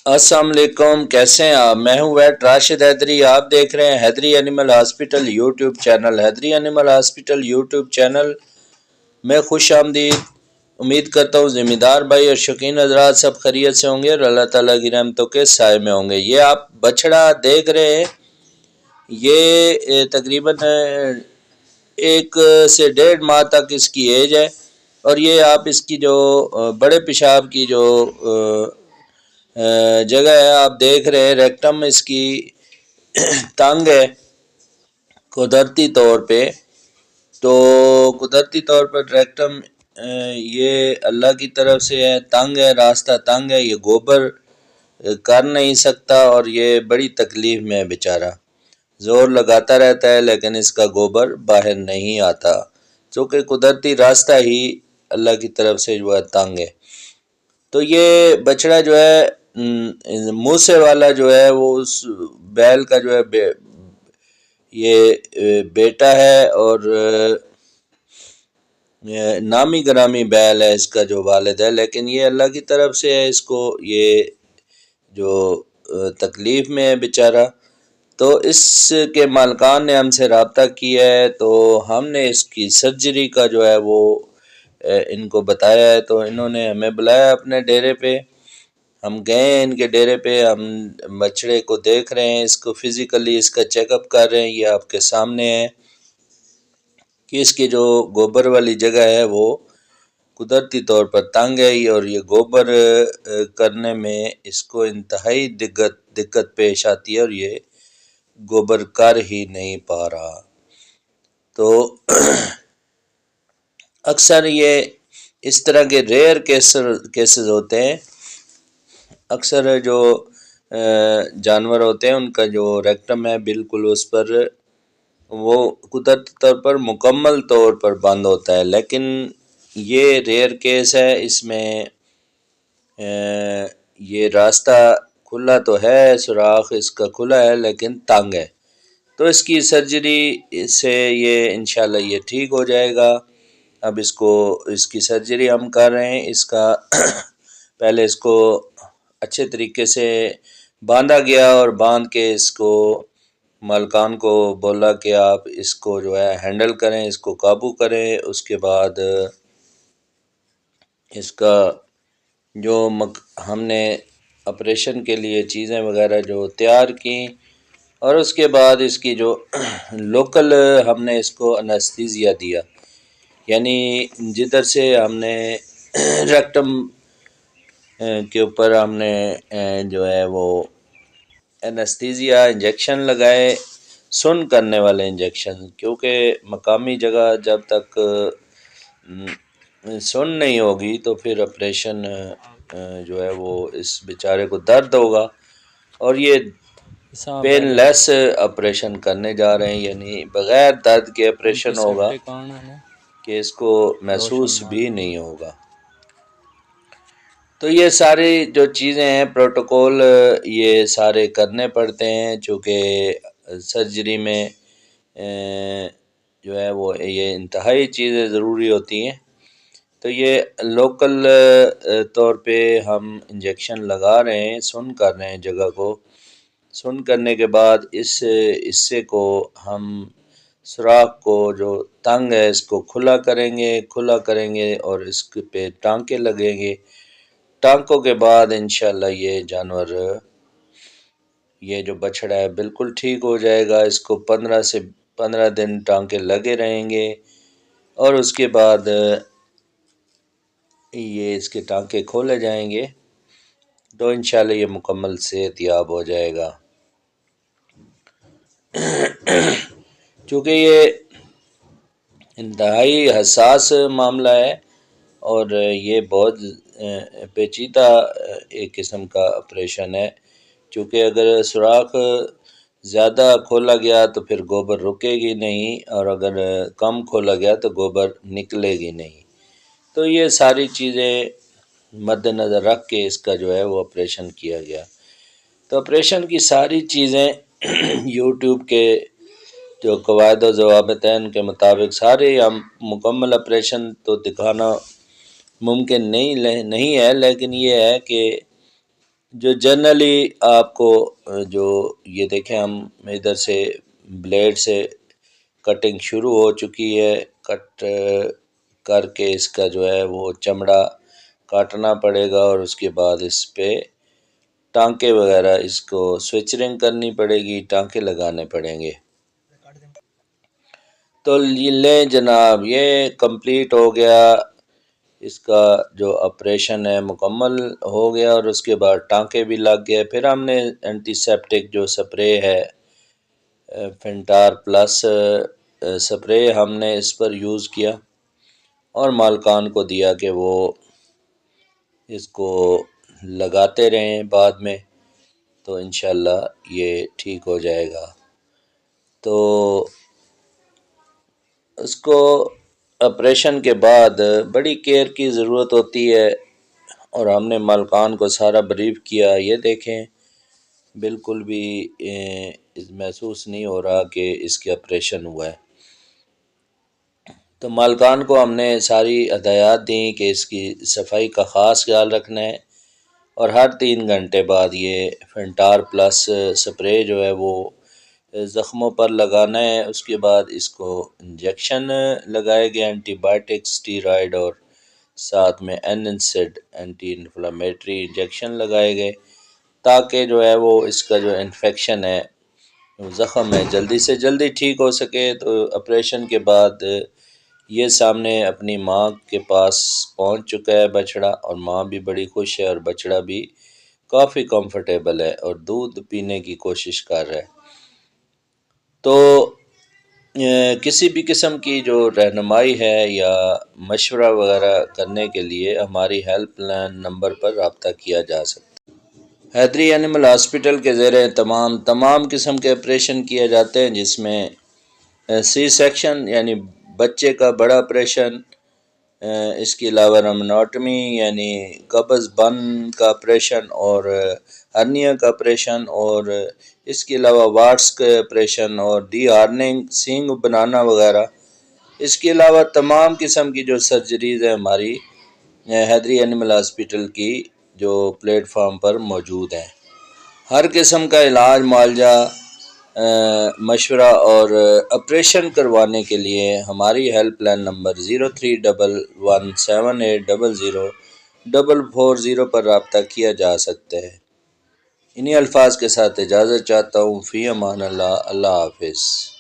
السلام علیکم، کیسے ہیں آپ؟ میں ہوں ویٹ راشد حیدری۔ آپ دیکھ رہے ہیں حیدری اینیمل ہاسپٹل یوٹیوب چینل۔ حیدری اینیمل ہاسپٹل یوٹیوب چینل میں خوش آمدید۔ امید کرتا ہوں ذمہ دار بھائی اور شوقین حضرات سب خیریت سے ہوں گے اور اللہ تعالیٰ کی رحمتوں کے سائے میں ہوں گے۔ یہ آپ بچڑا دیکھ رہے ہیں، یہ تقریباً 1 سے 1.5 ماہ تک اس کی ایج ہے، اور یہ آپ اس کی جو بڑے پیشاب کی جو جگہ ہے آپ دیکھ رہے ہیں، ریکٹم اس کی تنگ ہے قدرتی طور پہ۔ تو قدرتی طور پر ریکٹم یہ اللہ کی طرف سے ہے، تنگ ہے، راستہ تنگ ہے، یہ گوبر کر نہیں سکتا اور یہ بڑی تکلیف میں ہے بیچارہ، زور لگاتا رہتا ہے لیکن اس کا گوبر باہر نہیں آتا، چونکہ قدرتی راستہ ہی اللہ کی طرف سے جو ہے تنگ ہے۔ تو یہ بچڑا جو ہے موسے والا جو ہے وہ اس بیل کا جو ہے یہ بیٹا ہے، اور نامی گرامی بیل ہے اس کا جو والد ہے، لیکن یہ اللہ کی طرف سے ہے، اس کو یہ جو تکلیف میں ہے بیچارہ۔ تو اس کے مالکان نے ہم سے رابطہ کیا ہے، تو ہم نے اس کی سرجری کا جو ہے وہ ان کو بتایا ہے، تو انہوں نے ہمیں بلایا اپنے ڈیرے پہ۔ ہم گئے ہیں ان کے ڈیرے پہ، ہم بچڑے کو دیکھ رہے ہیں، اس کو فزیکلی اس کا چیک اپ کر رہے ہیں۔ یہ آپ کے سامنے ہے کہ اس کی جو گوبر والی جگہ ہے وہ قدرتی طور پر تنگ ہے، اور یہ گوبر کرنے میں اس کو انتہائی دقت پیش آتی ہے، اور یہ گوبر کر ہی نہیں پا رہا۔ تو اکثر یہ اس طرح کے ریئر کیسز ہوتے ہیں، اکثر جو جانور ہوتے ہیں ان کا جو ریکٹم ہے بالکل اس پر وہ قدرتی طور پر مکمل طور پر بند ہوتا ہے، لیکن یہ ریئر کیس ہے، اس میں یہ راستہ کھلا تو ہے، سوراخ اس کا کھلا ہے لیکن تنگ ہے۔ تو اس کی سرجری سے یہ انشاءاللہ یہ ٹھیک ہو جائے گا۔ اب اس کی سرجری ہم کر رہے ہیں، اس کا پہلے اس کو اچھے طریقے سے باندھا گیا، اور باندھ کے اس کو مالکان کو بولا کہ آپ اس کو جو ہے ہینڈل کریں، اس کو قابو کریں۔ اس کے بعد اس کا جو ہم نے آپریشن کے لیے چیزیں وغیرہ جو تیار کیں، اور اس کے بعد اس کی جو لوکل ہم نے اس کو انستھیزیا دیا، یعنی جدھر سے ہم نے ریکٹم کے اوپر ہم نے جو ہے وہ انستھیزیا انجیکشن لگائے، سن کرنے والے انجیکشن، کیونکہ مقامی جگہ جب تک سن نہیں ہوگی تو پھر آپریشن جو ہے وہ اس بیچارے کو درد ہوگا، اور یہ پین لیس آپریشن کرنے جا رہے ہیں، یعنی بغیر درد کے آپریشن ہوگا کہ اس کو محسوس بھی نہیں ہوگا۔ تو یہ ساری جو چیزیں ہیں پروٹوکول یہ سارے کرنے پڑتے ہیں، چونکہ سرجری میں جو ہے وہ یہ انتہائی چیزیں ضروری ہوتی ہیں۔ تو یہ لوکل طور پہ ہم انجیکشن لگا رہے ہیں، سن کر رہے ہیں جگہ کو، سن کرنے کے بعد اس حصے کو ہم سوراخ کو جو تنگ ہے اس کو کھلا کریں گے اور اس پہ ٹانکے لگیں گے۔ ٹانکوں کے بعد انشاءاللہ یہ جانور، یہ جو بچڑا ہے بالکل ٹھیک ہو جائے گا۔ اس کو 15 دن ٹانکے لگے رہیں گے، اور اس کے بعد یہ اس کے ٹانکے کھولے جائیں گے، تو انشاءاللہ یہ مکمل صحت یاب ہو جائے گا۔ چونکہ یہ انتہائی حساس معاملہ ہے، اور یہ بہت پیچیدہ ایک قسم کا آپریشن ہے، چونکہ اگر سوراخ زیادہ کھولا گیا تو پھر گوبر رکے گی نہیں، اور اگر کم کھولا گیا تو گوبر نکلے گی نہیں۔ تو یہ ساری چیزیں مد نظر رکھ کے اس کا جو ہے وہ آپریشن کیا گیا۔ تو آپریشن کی ساری چیزیں یوٹیوب کے جو قواعد و ضوابط ہیں ان کے مطابق سارے ہم مکمل آپریشن تو دکھانا ممکن نہیں ہے، لیکن یہ ہے کہ جو جنرلی آپ کو جو یہ دیکھیں ہم ادھر سے بلیڈ سے کٹنگ شروع ہو چکی ہے، کٹ کر کے اس کا جو ہے وہ چمڑا کاٹنا پڑے گا، اور اس کے بعد اس پہ ٹانکے وغیرہ اس کو سوئچرنگ کرنی پڑے گی، ٹانکے لگانے پڑیں گے۔ تو یہ لیں جناب، یہ کمپلیٹ ہو گیا، اس کا جو آپریشن ہے مکمل ہو گیا، اور اس کے بعد ٹانکے بھی لگ گئے۔ پھر ہم نے اینٹی سیپٹک جو سپرے ہے فینٹار پلس سپرے ہم نے اس پر یوز کیا، اور مالکان کو دیا کہ وہ اس کو لگاتے رہیں بعد میں، تو انشاءاللہ یہ ٹھیک ہو جائے گا۔ تو اس کو آپریشن کے بعد بڑی کیئر کی ضرورت ہوتی ہے، اور ہم نے مالکان کو سارا بریف کیا۔ یہ دیکھیں بالکل بھی محسوس نہیں ہو رہا کہ اس کے آپریشن ہوا ہے۔ تو مالکان کو ہم نے ساری ہدایات دیں کہ اس کی صفائی کا خاص خیال رکھنا ہے، اور ہر 3 گھنٹے بعد یہ فینٹار پلس سپرے جو ہے وہ زخموں پر لگانا ہے۔ اس کے بعد اس کو انجیکشن لگائے گئے، اینٹی بائیوٹک، اسٹیرائڈ، اور ساتھ میں NSAID اینٹی انفلامیٹری انجیکشن لگائے گئے، تاکہ جو ہے وہ اس کا جو انفیکشن ہے، زخم ہے، جلدی سے جلدی ٹھیک ہو سکے۔ تو آپریشن کے بعد یہ سامنے اپنی ماں کے پاس پہنچ چکا ہے بچڑا، اور ماں بھی بڑی خوش ہے، اور بچڑا بھی کافی کمفرٹیبل ہے، اور دودھ پینے کی کوشش کر رہا ہے۔ تو کسی بھی قسم کی جو رہنمائی ہے یا مشورہ وغیرہ کرنے کے لیے ہماری ہیلپ لائن نمبر پر رابطہ کیا جا سکتا ہے۔ حیدری اینیمل ہاسپٹل کے زیر تمام قسم کے آپریشن کیے جاتے ہیں، جس میں سی سیکشن یعنی بچے کا بڑا آپریشن، اس کے علاوہ رمنوٹمی یعنی قبض بند کا آپریشن، اور ہرنیا کا آپریشن، اور اس کے علاوہ وارٹس کا آپریشن، اور ڈی ہارننگ، سینگ بنانا وغیرہ۔ اس کے علاوہ تمام قسم کی جو سرجریز ہیں ہماری حیدری اینیمل ہاسپٹل کی جو پلیٹ فارم پر موجود ہیں۔ ہر قسم کا علاج، معالجہ، مشورہ اور آپریشن کروانے کے لیے ہماری ہیلپ لائن نمبر 0311780040 پر رابطہ کیا جا سکتا ہے۔ انہی الفاظ کے ساتھ اجازت چاہتا ہوں، فی امان اللہ، اللہ حافظ۔